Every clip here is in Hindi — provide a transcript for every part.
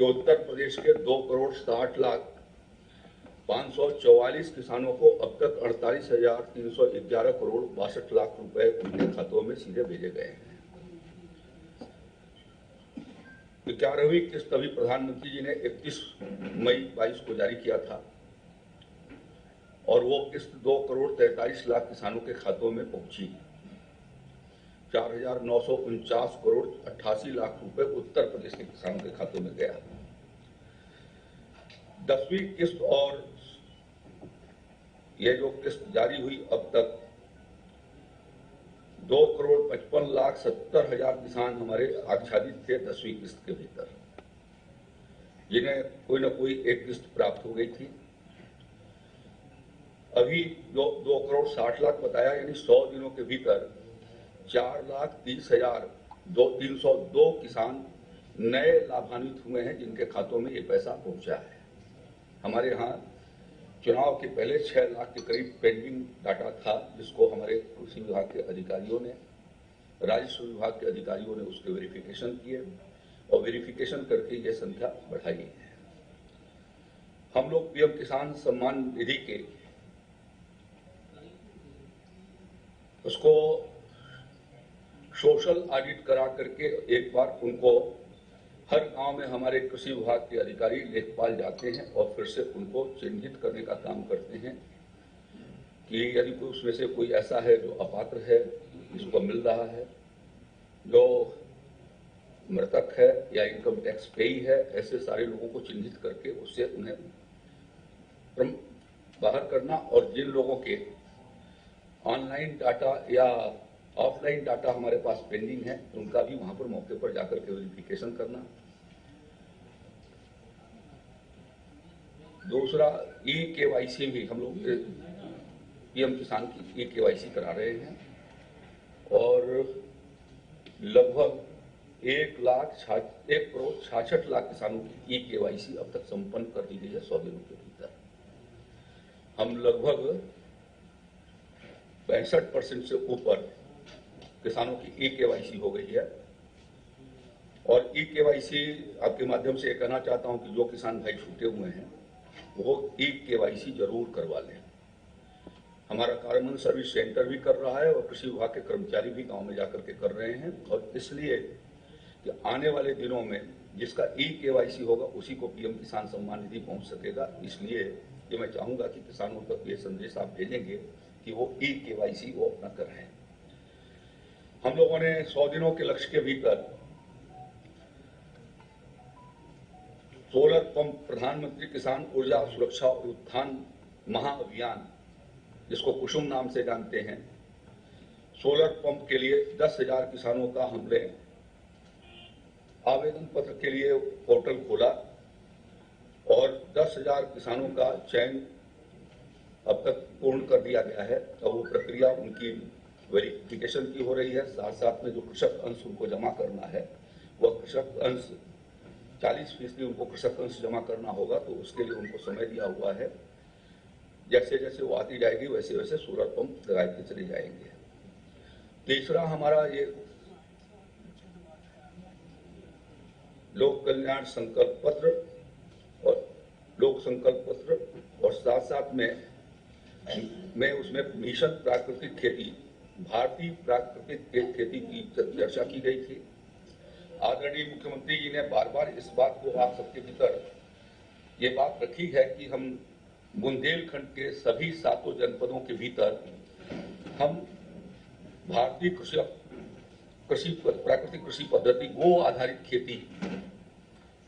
उत्तर प्रदेश के 2,60,60,544 किसानों को अब तक 48,311 करोड़ 62 लाख रुपए उनके खातों में सीधे भेजे गए हैं। 11वीं किस्त अभी प्रधानमंत्री जी ने 31 मई 22 को जारी किया था और वो किस्त 2,43 लाख किसानों के खातों में पहुंची। 4,949 करोड़ 88 लाख रुपए उत्तर प्रदेश के किसानों के खातों में गया। 10वीं किस्त और ये जो किस्त जारी हुई अब तक 2,55,70,000 किसान हमारे आच्छादित थे 10वीं किस्त के भीतर, जिन्हें कोई न कोई एक किस्त प्राप्त हो गई थी। अभी जो 2,60,00,000 बताया, यानी 100 दिनों के भीतर 4,30,302 किसान नए लाभान्वित हुए हैं, जिनके खातों में ये पैसा पहुंचा है। हमारे यहाँ चुनाव के पहले 6 लाख के करीब पेंडिंग डाटा था, जिसको हमारे कृषि विभाग के अधिकारियों ने, राजस्व विभाग के अधिकारियों ने उसके वेरिफिकेशन किए और वेरिफिकेशन करके ये संख्या बढ़ाई है। हम लोग पीएम किसान सम्मान निधि के उसको सोशल ऑडिट करा करके एक बार उनको हर गांव में हमारे कृषि विभाग के अधिकारी लेखपाल जाते हैं और फिर से उनको चिन्हित करने का काम करते हैं कि यदि कोई उसमें से कोई ऐसा है जो अपात्र है, जिसको मिल रहा है, जो मृतक है या इनकम टैक्स पेई है, ऐसे सारे लोगों को चिन्हित करके उससे उन्हें बाहर करना और जिन लोगों के ऑनलाइन डाटा या ऑफलाइन डाटा हमारे पास पेंडिंग है, उनका भी वहां पर मौके पर जाकर के वेरिफिकेशन करना। दूसरा, ई-केवाईसी भी हम लोग पीएम किसान की ई-केवाईसी करा रहे हैं और लगभग 1,66,00,000 किसानों की ई-केवाईसी अब तक संपन्न कर दी गई है 100 दिनों के भीतर। हम लगभग 65% से ऊपर किसानों की ई-केवाईसी हो गई है और ई-केवाईसी आपके माध्यम से कहना चाहता हूं कि जो किसान भाई छूटे हुए हैं वो ई-केवाईसी जरूर करवा लें। हमारा कार्यान्वयन सर्विस सेंटर भी कर रहा है और कृषि विभाग के कर्मचारी भी गांव में जाकर के कर रहे हैं और इसलिए कि आने वाले दिनों में जिसका ई-केवाईसी होगा उसी को पीएम किसान सम्मान निधि पहुंच सकेगा। इसलिए ये मैं चाहूंगा कि किसानों तक ये संदेश आप भेजेंगे कि वो ई-केवाईसी वो अपना कर रहे हैं। हम लोगों ने 100 दिनों के लक्ष्य के भीतर सोलर पंप प्रधानमंत्री किसान ऊर्जा सुरक्षा और उत्थान महाअभियान, जिसको कुसुम नाम से जानते हैं, सोलर पंप के लिए 10,000 किसानों का हमने आवेदन पत्र के लिए पोर्टल खोला और 10,000 किसानों का चयन अब तक पूर्ण कर दिया गया है। अब वो प्रक्रिया उनकी वेरिफिकेशन की हो रही है। साथ साथ में जो कृषक अंश उनको जमा करना है, वह कृषक अंश 40% उनको कृषक अंश जमा करना होगा, तो उसके लिए उनको समय दिया हुआ है। जैसे जैसे वो आती जाएगी वैसे वैसे सोलर पंप लगाते चले जाएंगे। तीसरा, हमारा ये लोक कल्याण संकल्प पत्र और लोक संकल्प पत्र और साथ साथ में मैं उसमें मिशन प्राकृतिक खेती, भारतीय प्राकृतिक खेती की चर्चा की गई थी। आदरणीय मुख्यमंत्री जी ने बार बार इस बात को आप सबके भीतर ये बात रखी है कि हम बुंदेलखंड के सभी 7 जनपदों के भीतर हम भारतीय प्राकृतिक कृषि पद्धति, गो आधारित खेती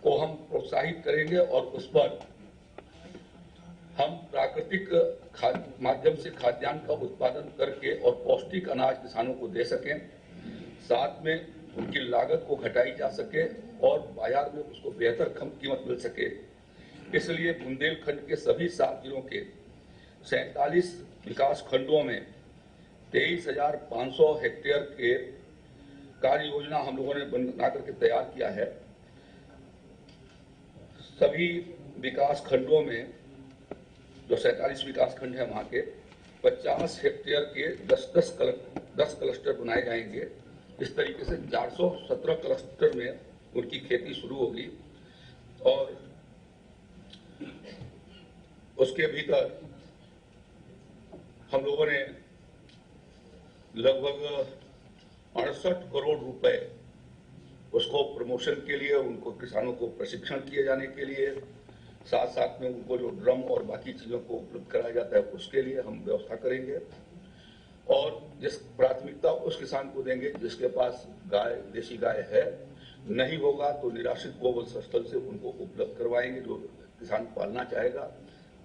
को हम प्रोत्साहित करेंगे और उस पर हम प्राकृतिक माध्यम से खाद्यान्न का उत्पादन करके और पौष्टिक अनाज किसानों को दे सकें, साथ में उनकी लागत को घटाई जा सके और बाजार में उसको बेहतर कम कीमत मिल सके। इसलिए बुंदेलखंड के सभी 7 जिलों के 47 विकास खंडों में 23,500 हेक्टेयर के कार्य योजना हम लोगों ने बना करके तैयार किया है। सभी विकास खंडों में जो 47 विकास खंड है वहां के 50 हेक्टेयर के 10 क्लस्टर बनाए जाएंगे। इस तरीके से 417 क्लस्टर में उनकी खेती शुरू होगी और उसके भीतर हम लोगों ने लगभग 68 करोड़ रुपए उसको प्रमोशन के लिए, उनको किसानों को प्रशिक्षण किए जाने के लिए, साथ साथ में उनको जो ड्रम और बाकी चीजों को उपलब्ध कराया जाता है उसके लिए हम व्यवस्था करेंगे। और जिस प्राथमिकता उस किसान को देंगे जिसके पास गाय, देशी गाय है, नहीं होगा तो निराश्रित गोवंश स्थल से उनको उपलब्ध करवाएंगे। जो किसान पालना चाहेगा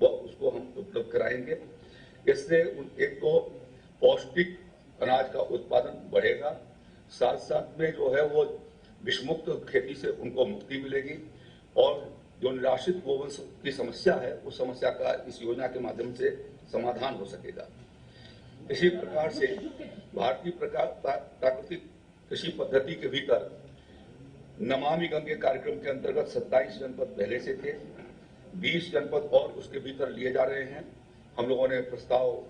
वह उसको हम उपलब्ध कराएंगे। इससे एक तो पौष्टिक अनाज का उत्पादन बढ़ेगा, साथ साथ में जो है वो विषमुक्त खेती से उनको मुक्ति मिलेगी और जो निराश्रित गोवंश की समस्या है उस समस्या का इस योजना के माध्यम से समाधान हो सकेगा। इसी प्रकार से भारतीय प्राकृतिक कृषि पद्धति के भीतर नमामि गंगे कार्यक्रम के अंतर्गत 27 जनपद पहले से थे, 20 जनपद और उसके भीतर लिए जा रहे हैं। हम लोगों ने प्रस्ताव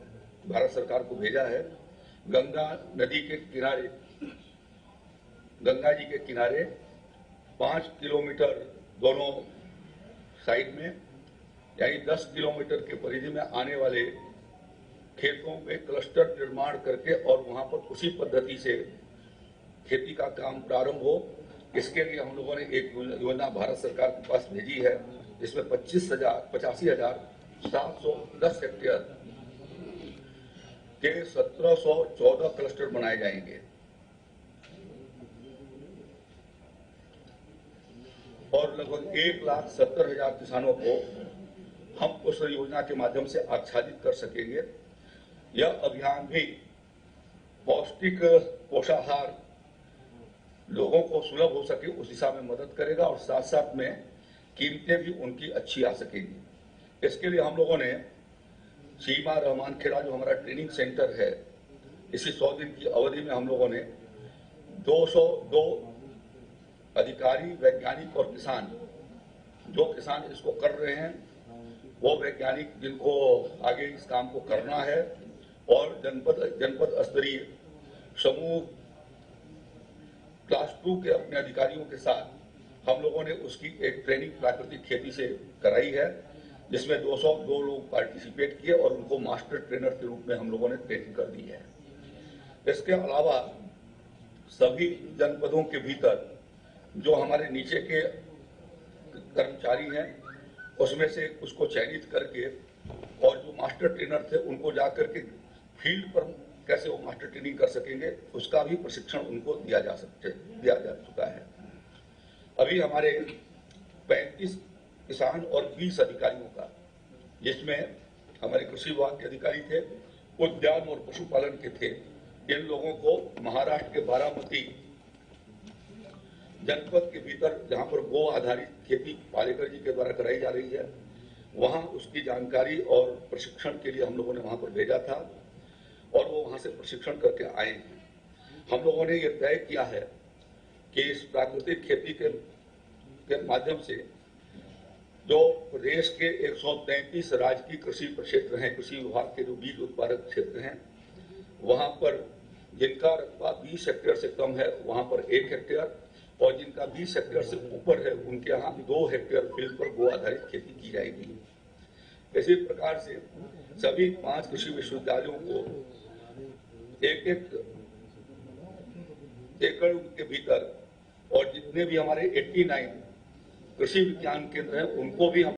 भारत सरकार को भेजा है। गंगा नदी के किनारे, गंगा जी के किनारे 5 किलोमीटर दोनों साइड में, यानी 10 किलोमीटर के परिधि में आने वाले खेतों में क्लस्टर निर्माण करके और वहां पर उसी पद्धति से खेती का काम प्रारंभ हो, इसके लिए हम लोगों ने एक योजना भारत सरकार के पास भेजी है, जिसमें 85,710 हेक्टेयर के 1714 क्लस्टर बनाए जाएंगे और लगभग 1,70,000 किसानों को हम उस योजना के माध्यम से आच्छादित कर सकेंगे। यह अभियान भी पौष्टिक पोषाहार लोगों को सुलभ हो सके उस दिशा में मदद करेगा और साथ साथ में कीमतें भी उनकी अच्छी आ सकेंगी। इसके लिए हम लोगों ने सीमा रहमान खेड़ा जो हमारा ट्रेनिंग सेंटर है, इसी 100 दिन की अवधि में हम लोगों ने 202 अधिकारी, वैज्ञानिक और किसान, जो किसान इसको कर रहे हैं वो वैज्ञानिक जिनको आगे इस काम को करना है और जनपद स्तरीय समूह क्लास 2 के अपने अधिकारियों के साथ हम लोगों ने उसकी एक ट्रेनिंग प्राकृतिक खेती से कराई है, जिसमें 202 लोग पार्टिसिपेट किए और उनको मास्टर ट्रेनर के रूप में हम लोगों ने ट्रेनिंग कर दी है। इसके अलावा सभी जनपदों के भीतर जो हमारे नीचे के कर्मचारी हैं उसमें से उसको चयनित करके और जो मास्टर ट्रेनर थे उनको जाकर के फील्ड पर कैसे वो मास्टर ट्रेनिंग कर सकेंगे उसका भी प्रशिक्षण उनको दिया जा चुका है। अभी हमारे 35 किसान और 20 अधिकारियों का, जिसमें हमारे कृषि विभाग के अधिकारी थे, उद्यान और पशुपालन के थे, इन लोगों को महाराष्ट्र के बारामती जनपद के भीतर जहां पर गो आधारित खेती पालेकर जी के द्वारा कराई जा रही है, वहां उसकी जानकारी और प्रशिक्षण के लिए हम लोगों ने वहां पर भेजा था और वो वहां से प्रशिक्षण करके आए हैं। हम लोगों ने ये तय किया है कि इस प्राकृतिक खेती के माध्यम से जो प्रदेश के 133 राजकीय कृषि प्रक्षेत्र हैं, कृषि विभाग के जो बीज उत्पादक क्षेत्र हैं, वहां पर जिनका रकबा 20 हेक्टेयर से कम है वहां पर 1 हेक्टेयर और जिनका 20 हेक्टेयर से ऊपर है उनके यहाँ 2 हेक्टेयर फील्ड पर गो आधारित खेती की जाएगी। इसी प्रकार से सभी 5 कृषि विश्वविद्यालयों को 1-1 एकड़ के भीतर और जितने भी हमारे 89 कृषि विज्ञान केंद्र हैं उनको भी हम